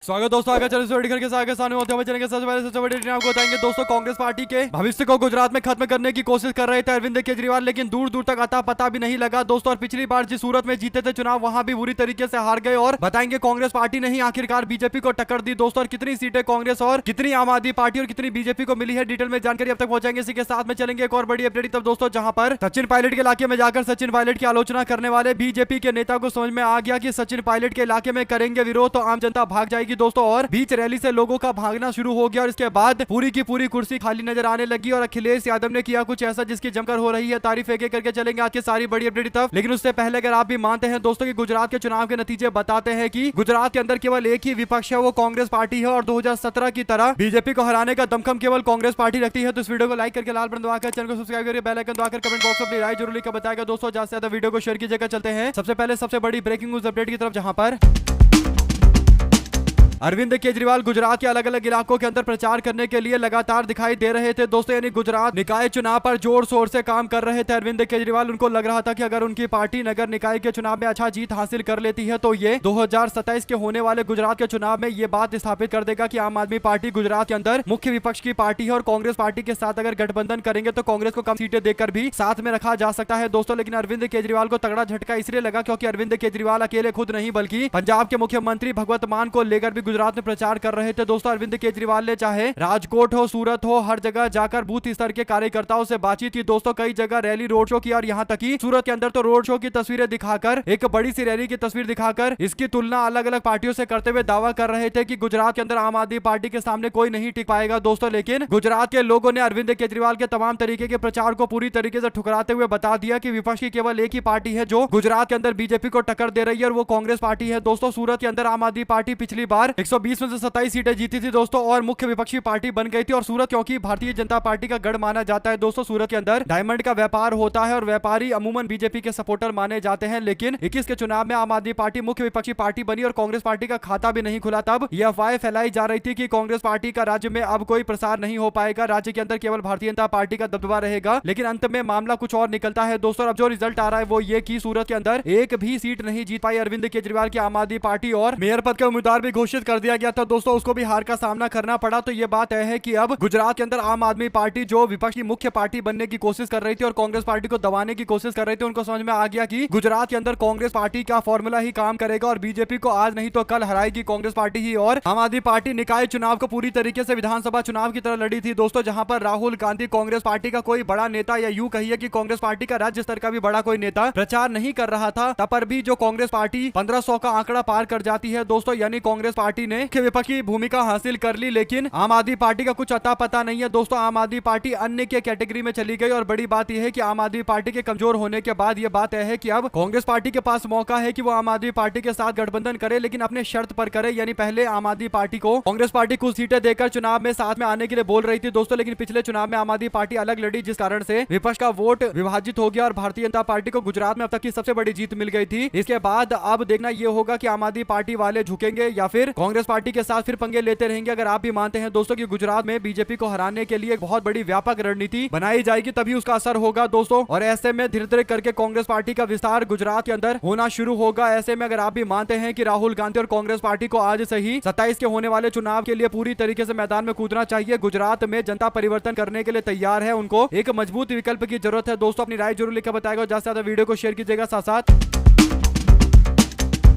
स्वागत दोस्तों, आगे चले के साथ सामने होते हुए चलेंगे। सबसे पहले सबसे बड़ी न्यूज़ आपको बताएंगे दोस्तों। कांग्रेस पार्टी के भविष्य को गुजरात में खत्म करने की कोशिश कर रहे थे अरविंद केजरीवाल, लेकिन दूर दूर तक अता पता भी नहीं लगा दोस्तों। और पिछली बार जिस सूरत में जीते थे चुनाव, वहां भी बुरी तरीके से हार गए। और बताएंगे कांग्रेस पार्टी ने ही आखिरकार बीजेपी को टक्कर दी दोस्तों। और कितनी सीटें कांग्रेस और कितनी आम आदमी पार्टी और कितनी बीजेपी को मिली है, डिटेल में जानकारी अब तक पहुंचाएंगे। इसी के साथ में चलेंगे एक और बड़ी अपडेट तब दोस्तों, जहां पर सचिन पायलट के इलाके में जाकर सचिन पायलट की आलोचना करने वाले बीजेपी के नेता को समझ में आ गया कि सचिन पायलट के इलाके में करेंगे विरोध तो आम जनता भाग जाएगी दोस्तों। और बीच रैली से लोगों का भागना शुरू हो गया और इसके बाद पूरी की पूरी कुर्सी खाली नजर आने लगी। और अखिलेश यादव ने किया कुछ ऐसा जिसकी जमकर हो रही है तारीफ। एक एक करके चलेंगे आज की सारी बड़ी अपडेट तब। लेकिन उससे पहले अगर आप भी मानते हैं दोस्तों कि गुजरात के चुनाव के नतीजे बताते हैं कि गुजरात के अंदर केवल एक ही विपक्ष है, वो कांग्रेस पार्टी है। और 2017 की तरह बीजेपी को हराने का दमखम केवल कांग्रेस पार्टी रखती है। तो इस वीडियो को लाइक करके लाल बटन दबाकर चैनल को सब्सक्राइब करिए, बेल आइकन दबाकर कमेंट बॉक्स में अपनी राय जरूर लिखकर बताएगा दोस्तों। ज्यादा से ज्यादा वीडियो को शेयर कीजिएगा। चलते हैं सबसे पहले सबसे बड़ी ब्रेकिंग न्यूज अपडेट की तरफ, जहां पर अरविंद केजरीवाल गुजरात के अलग अलग इलाकों के अंदर प्रचार करने के लिए लगातार दिखाई दे रहे थे दोस्तों। यानी गुजरात निकाय चुनाव पर जोर शोर से काम कर रहे थे अरविंद केजरीवाल। उनको लग रहा था कि अगर उनकी पार्टी नगर निकाय के चुनाव में अच्छा जीत हासिल कर लेती है तो ये 2027 के होने वाले गुजरात के चुनाव में ये बात स्थापित कर देगा कि आम आदमी पार्टी गुजरात के अंदर मुख्य विपक्ष की पार्टी है। और कांग्रेस पार्टी के साथ अगर गठबंधन करेंगे तो कांग्रेस को कम सीटें देकर भी साथ में रखा जा सकता है दोस्तों। लेकिन अरविंद केजरीवाल को तगड़ा झटका इसलिए लगा क्योंकि अरविंद केजरीवाल अकेले खुद नहीं बल्कि पंजाब के मुख्यमंत्री भगवंत मान को लेकर भी गुजरात में प्रचार कर रहे थे दोस्तों। अरविंद केजरीवाल ने चाहे राजकोट हो, सूरत हो, हर जगह जाकर बूथ स्तर के कार्यकर्ताओं से बातचीत की दोस्तों। कई जगह रैली रोड शो किया और यहां तक कि सूरत के अंदर तो रोड शो की तस्वीरें दिखाकर, एक बड़ी सी रैली की तस्वीर दिखाकर इसकी तुलना अलग अलग पार्टियों से करते हुए दावा कर रहे थे कि गुजरात के अंदर आम आदमी पार्टी के सामने कोई नहीं टिक पाएगा दोस्तों। लेकिन गुजरात के लोगों ने अरविंद केजरीवाल के तमाम तरीके के प्रचार को पूरी तरीके से ठुकराते हुए बता दिया कि विपक्ष की केवल एक ही पार्टी है जो गुजरात के अंदर बीजेपी को टक्कर दे रही है और वो कांग्रेस पार्टी है दोस्तों। सूरत के अंदर आम आदमी पार्टी पिछली बार 120 में से 27 सीटें जीती थी दोस्तों और मुख्य विपक्षी पार्टी बन गई थी। और सूरत क्योंकि भारतीय जनता पार्टी का गढ़ माना जाता है दोस्तों, सूरत के अंदर डायमंड का व्यापार होता है और व्यापारी अमूमन बीजेपी के सपोर्टर माने जाते हैं। लेकिन 21 के चुनाव में आम आदमी पार्टी मुख्य विपक्षी पार्टी बनी और कांग्रेस पार्टी का खाता भी नहीं खुला। तब यह अफवाह फैलाई जा रही थी कि कांग्रेस पार्टी का राज्य में अब कोई प्रसार नहीं हो पाएगा, राज्य के अंदर केवल भारतीय जनता पार्टी का दबदबा रहेगा। लेकिन अंत में मामला कुछ और निकलता है दोस्तों। अब जो रिजल्ट आ रहा है वो ये कि सूरत के अंदर एक भी सीट नहीं जीत पाई अरविंद केजरीवाल की आम आदमी पार्टी और मेयर पद के उम्मीदवार भी घोषित कर दिया गया था दोस्तों, उसको भी हार का सामना करना पड़ा। तो ये बात है कि अब गुजरात के अंदर आम आदमी पार्टी जो विपक्ष की मुख्य पार्टी बनने की कोशिश कर रही थी और कांग्रेस पार्टी को दबाने की कोशिश कर रही थी, उनको समझ में आ गया कि गुजरात के अंदर कांग्रेस पार्टी का फॉर्मूला ही काम करेगा और बीजेपी को आज नहीं तो कल हराएगी कांग्रेस पार्टी ही। और आम आदमी पार्टी निकाय चुनाव को पूरी तरीके से विधानसभा चुनाव की तरह लड़ी थी दोस्तों, जहां पर राहुल गांधी कांग्रेस पार्टी का कोई बड़ा नेता या यूं कहिए कि कांग्रेस पार्टी का राज्य स्तर का भी बड़ा कोई नेता प्रचार नहीं कर रहा था। तब पर भी जो कांग्रेस पार्टी 1500 का आंकड़ा पार कर जाती है दोस्तों, यानी कांग्रेस पार्टी ने मुख्य विपक्ष की भूमिका हासिल कर ली। लेकिन आम आदमी पार्टी का कुछ अता पता नहीं है दोस्तों। आम आदमी पार्टी अन्य के कैटेगरी में चली गई और बड़ी बात यह है कि आम आदमी पार्टी के कमजोर होने के बाद यह बात है कि अब कांग्रेस पार्टी के पास मौका है कि वो आम आदमी पार्टी के साथ गठबंधन करे, लेकिन अपने शर्त पर करे। यानी पहले आम आदमी पार्टी को कांग्रेस पार्टी कुछ सीटें देकर चुनाव में साथ में आने के लिए बोल रही थी दोस्तों, लेकिन पिछले चुनाव में आम आदमी पार्टी अलग लड़ी, जिस कारण से विपक्ष का वोट विभाजित हो गया और भारतीय जनता पार्टी को गुजरात में अब तक की सबसे बड़ी जीत मिल गई थी। इसके बाद अब देखना यह होगा कि आम आदमी पार्टी वाले झुकेंगे या फिर कांग्रेस पार्टी के साथ फिर पंगे लेते रहेंगे। अगर आप भी मानते हैं दोस्तों कि गुजरात में बीजेपी को हराने के लिए एक बहुत बड़ी व्यापक रणनीति बनाई जाएगी, तभी उसका असर होगा दोस्तों। और ऐसे में धीरे धीरे करके कांग्रेस पार्टी का विस्तार गुजरात के अंदर होना शुरू होगा। ऐसे में अगर आप भी मानते हैं कि राहुल गांधी और कांग्रेस पार्टी को आज से ही 27 के होने वाले चुनाव के लिए पूरी तरीके से मैदान में कूदना चाहिए, गुजरात में जनता परिवर्तन करने के लिए तैयार है, उनको एक मजबूत विकल्प की जरूरत है दोस्तों। अपनी राय जरूर लिखकर बताएगा, ज्यादा से ज्यादा वीडियो को शेयर कीजिएगा। साथ साथ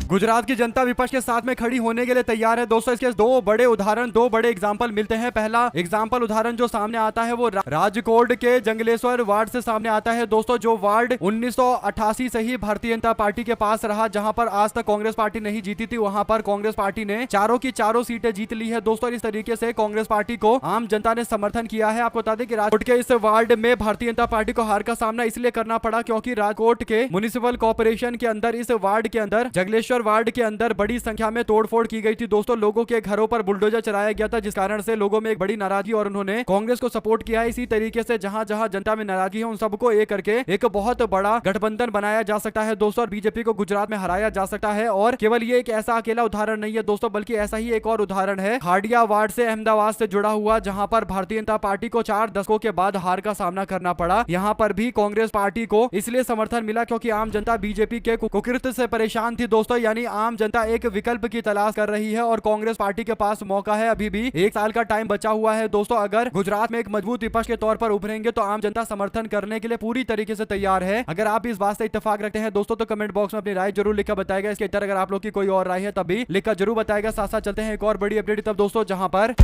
गुजरात की जनता विपक्ष के साथ में खड़ी होने के लिए तैयार है दोस्तों। इसके दो बड़े उदाहरण, दो बड़े एग्जाम्पल मिलते हैं। पहला एग्जाम्पल उदाहरण जो सामने आता है वो राजकोट के जंगलेश्वर वार्ड से सामने आता है दोस्तों, जो वार्ड 1988 से ही भारतीय जनता पार्टी के पास रहा, जहां पर आज तक कांग्रेस पार्टी नहीं जीती थी। वहां पर कांग्रेस पार्टी ने चारों की चारों सीटें जीत ली है दोस्तों। इस तरीके से कांग्रेस पार्टी को आम जनता ने समर्थन किया है। आपको बता दें कि राजकोट के इस वार्ड में भारतीय जनता पार्टी को हार का सामना इसलिए करना पड़ा क्योंकि राजकोट के म्युनिसिपल कॉर्पोरेशन के अंदर, इस वार्ड के अंदर, जंगलेश्वर वार्ड के अंदर बड़ी संख्या में तोड़फोड़ की गई थी दोस्तों। लोगों के घरों पर बुलडोजर चलाया गया था, जिस कारण से लोगों में एक बड़ी नाराजगी और उन्होंने कांग्रेस को सपोर्ट किया है। इसी तरीके से जहां जहां जनता में नाराजगी है उन सबको एक करके एक बहुत बड़ा गठबंधन बनाया जा सकता है दोस्तों और बीजेपी को गुजरात में हराया जा सकता है। और केवल ये एक ऐसा अकेला उदाहरण नहीं है दोस्तों, बल्कि ऐसा ही एक और उदाहरण है खाड़िया वार्ड से अहमदाबाद से जुड़ा हुआ, जहां पर भारतीय जनता पार्टी को 4 दशकों के बाद हार का सामना करना पड़ा। यहां पर भी कांग्रेस पार्टी को इसलिए समर्थन मिला क्योंकि आम जनता बीजेपी के कुकृत्य से परेशान थी दोस्तों। यानी आम जनता एक विकल्प की तलाश कर रही है और कांग्रेस पार्टी के पास मौका है। अभी भी 1 साल का टाइम बचा हुआ है दोस्तों। अगर गुजरात में एक मजबूत विपक्ष के तौर पर उभरेंगे तो आम जनता समर्थन करने के लिए पूरी तरीके से तैयार है। अगर आप इस बात से इत्तेफाक रखते हैं दोस्तों तो कमेंट बॉक्स में अपनी राय जरूर लिखकर बताएगा। इसके तरह अगर आप लोग की कोई और राय है तभी लिखकर जरूर बताएगा। साथ साथ चलते हैं एक और बड़ी अपडेट तब दोस्तों, जहां पर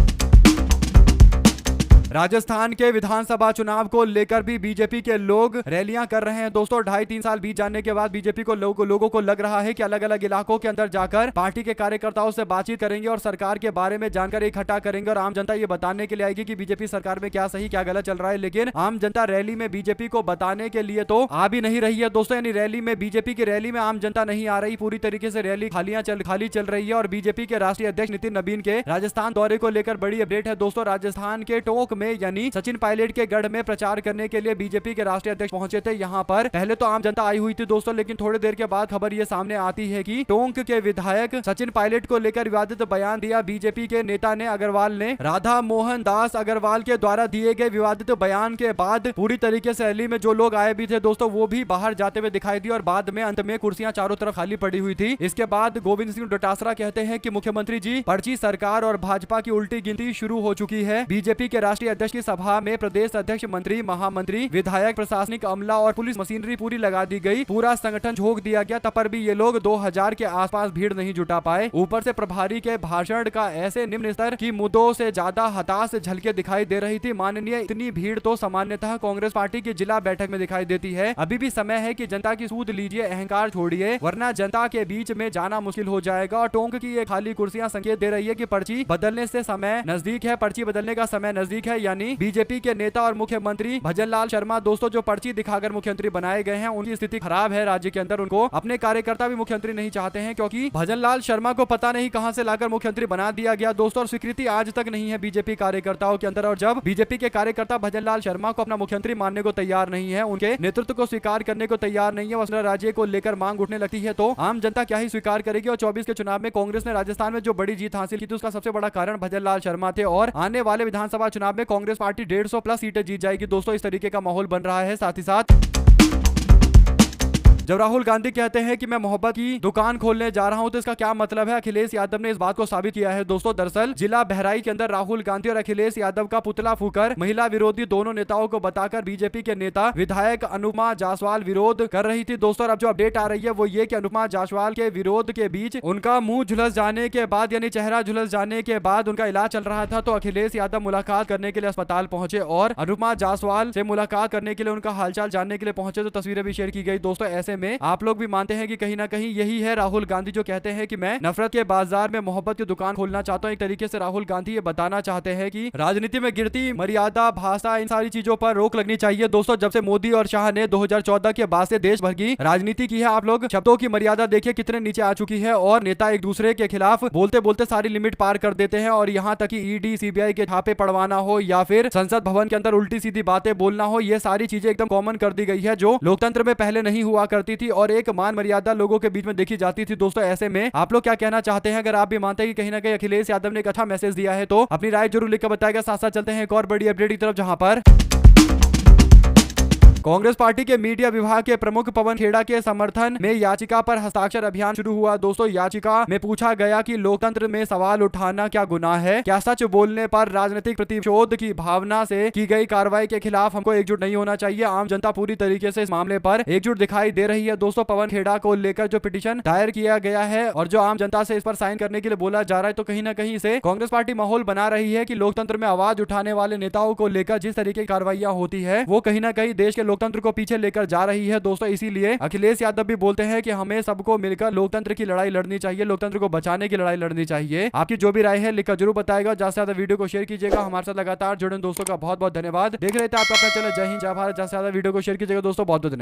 राजस्थान के विधानसभा चुनाव को लेकर भी बीजेपी के लोग रैलियां कर रहे हैं दोस्तों। 2.5-3 साल बीत जाने के बाद बीजेपी को लोगों को लग रहा है कि अलग अलग इलाकों के अंदर जाकर पार्टी के कार्यकर्ताओं से बातचीत करेंगे और सरकार के बारे में जानकारी इकट्ठा करेंगे और आम जनता ये बताने के लिए आएगी कि बीजेपी सरकार में क्या सही क्या गलत चल रहा है। लेकिन आम जनता रैली में बीजेपी को बताने के लिए तो आ भी नहीं रही है दोस्तों। यानी रैली में बीजेपी की रैली में आम जनता नहीं आ रही, पूरी तरीके से रैली खाली चल रही है। और बीजेपी के राष्ट्रीय अध्यक्ष नितिन नवीन के राजस्थान दौरे को लेकर बड़ी अपडेट है दोस्तों। राजस्थान के टोंक में यानी सचिन पायलट के गढ़ में प्रचार करने के लिए बीजेपी के राष्ट्रीय अध्यक्ष पहुंचे थे। यहां पर पहले तो आम जनता आई हुई थी दोस्तों, लेकिन थोड़ी देर के बाद खबर ये सामने आती है कि टोंक के विधायक सचिन पायलट को लेकर विवादित बयान दिया। बीजेपी के नेता ने अग्रवाल ने राधा मोहन दास अग्रवाल के द्वारा दिए गए विवादित बयान के बाद पूरी तरीके से रैली में जो लोग आए भी थे दोस्तों वो भी बाहर जाते हुए दिखाई दिए और बाद में अंत में कुर्सियां चारों तरफ खाली पड़ी हुई थी। इसके बाद गोविंद सिंह डोटासरा कहते हैं कि मुख्यमंत्री जी, पर्ची सरकार और भाजपा की उल्टी गिनती शुरू हो चुकी है। बीजेपी के राष्ट्रीय अध्यक्ष की सभा में प्रदेश अध्यक्ष, मंत्री, महामंत्री, विधायक, प्रशासनिक अमला और पुलिस मशीनरी पूरी लगा दी गई। पूरा संगठन झोंक दिया गया, तब पर भी ये लोग 2000 के आसपास भीड़ नहीं जुटा पाए। ऊपर से प्रभारी के भाषण का ऐसे निम्न स्तर की मुद्दों से ज्यादा हताश झलके दिखाई दे रही थी। माननीय, इतनी भीड़ तो सामान्यतः कांग्रेस पार्टी की जिला बैठक में दिखाई देती है। अभी भी समय है कि जनता की सूद लीजिए, अहंकार छोड़िए, वरना जनता के बीच में जाना मुश्किल हो जाएगा। और टोंक की ये खाली कुर्सियां संकेत दे रही है कि पर्ची बदलने से समय नजदीक है, पर्ची बदलने का समय नजदीक है। यानी बीजेपी के नेता और मुख्यमंत्री भजनलाल शर्मा दोस्तों जो पर्ची दिखाकर मुख्यमंत्री बनाए गए हैं उनकी स्थिति खराब है राज्य के अंदर। उनको अपने कार्यकर्ता भी मुख्यमंत्री नहीं चाहते हैं क्योंकि भजनलाल शर्मा को पता नहीं कहां से लाकर मुख्यमंत्री बना दिया गया दोस्तों। और स्वीकृति आज तक नहीं है बीजेपी कार्यकर्ताओं के अंदर। और जब बीजेपी के कार्यकर्ता भजनलाल शर्मा को अपना मुख्यमंत्री मानने को तैयार नहीं है, उनके नेतृत्व को स्वीकार करने को तैयार नहीं है, वसुंधरा राज्य को लेकर मांग उठने लगती है तो आम जनता क्या ही स्वीकार करेगी। और 24 के चुनाव में कांग्रेस ने राजस्थान में जो बड़ी जीत हासिल की थी उसका सबसे बड़ा कारण भजनलाल शर्मा थे। और आने वाले विधानसभा चुनाव में कांग्रेस पार्टी 150 प्लस सीटें जीत जाएगी दोस्तों। इस तरीके का माहौल बन रहा है। साथ ही साथ जब राहुल गांधी कहते हैं कि मैं मोहब्बत की दुकान खोलने जा रहा हूं तो इसका क्या मतलब है, अखिलेश यादव ने इस बात को साबित किया है दोस्तों। दरअसल जिला बहराइच के अंदर राहुल गांधी और अखिलेश यादव का पुतला फूकर महिला विरोधी दोनों नेताओं को बताकर बीजेपी के नेता विधायक अनुपमा जायसवाल विरोध कर रही थी दोस्तों। अब जो अपडेट आ रही है वो ये कि अनुपमा जायसवाल के विरोध के बीच उनका मुंह झुलस जाने के बाद यानी चेहरा झुलस जाने के बाद उनका इलाज चल रहा था तो अखिलेश यादव मुलाकात करने के लिए अस्पताल पहुंचे और अनुपमा जायसवाल से मुलाकात करने के लिए उनका हालचाल जानने के लिए पहुंचे तो तस्वीरें भी शेयर की गई दोस्तों। ऐसे में आप लोग भी मानते हैं कि कहीं ना कहीं यही है राहुल गांधी जो कहते हैं कि मैं नफरत के बाजार में मोहब्बत की दुकान खोलना चाहता हूं। एक तरीके से राहुल गांधी ये बताना चाहते हैं कि राजनीति में गिरती मर्यादा, भाषा, इन सारी चीजों पर रोक लगनी चाहिए दोस्तों। जब से मोदी और शाह ने 2014 के बाद से देश भर की राजनीति की है, आप लोग शब्दों की मर्यादा देखिए कितने नीचे आ चुकी है और नेता एक दूसरे के खिलाफ बोलते बोलते सारी लिमिट पार कर देते हैं। और यहाँ तक कि ईडी, सीबीआई के छापे पड़वाना हो या फिर संसद भवन के अंदर उल्टी सीधी बातें बोलना हो, ये सारी चीजें एकदम कॉमन कर दी गई है जो लोकतंत्र में पहले नहीं हुआ करती थी और एक मान मर्यादा लोगों के बीच में देखी जाती थी दोस्तों। ऐसे में आप लोग क्या कहना चाहते हैं? अगर आप भी मानते हैं कि कहीं ना कहीं अखिलेश यादव ने एक अच्छा मैसेज दिया है तो अपनी राय जरूर लिखकर बताएगा। साथ साथ चलते हैं एक और बड़ी अपडेट की तरफ जहां पर कांग्रेस पार्टी के मीडिया विभाग के प्रमुख पवन खेड़ा के समर्थन में याचिका पर हस्ताक्षर अभियान शुरू हुआ दोस्तों। याचिका में पूछा गया कि लोकतंत्र में सवाल उठाना क्या गुनाह है, क्या सच बोलने पर राजनीतिक प्रतिशोध की भावना से की गई कार्रवाई के खिलाफ हमको एकजुट नहीं होना चाहिए। आम जनता पूरी तरीके से इस मामले पर एकजुट दिखाई दे रही है दोस्तों। पवन खेड़ा को लेकर जो पिटीशन दायर किया गया है और जो आम जनता से इस पर साइन करने के लिए बोला जा रहा है तो कहीं ना कहीं से कांग्रेस पार्टी माहौल बना रही है कि लोकतंत्र में आवाज उठाने वाले नेताओं को लेकर जिस तरीके की कार्रवाइयां होती है वो कहीं ना कहीं देश के लोकतंत्र को पीछे लेकर जा रही है दोस्तों। इसीलिए अखिलेश यादव भी बोलते हैं कि हमें सबको मिलकर लोकतंत्र की लड़ाई लड़नी चाहिए, लोकतंत्र को बचाने की लड़ाई लड़नी चाहिए। आपकी जो भी राय है लिखकर जरूर बताएगा। ज्यादा से ज्यादा वीडियो को शेयर कीजिएगा। हमारे साथ लगातार जुड़े दोस्तों का बहुत बहुत धन्यवाद। देख रहे थे आपका अपना चैनल जय हिंद जय भारत। ज्यादा से ज्यादा वीडियो को शेयर कीजिएगा दोस्तों। बहुत बहुत धन्यवाद।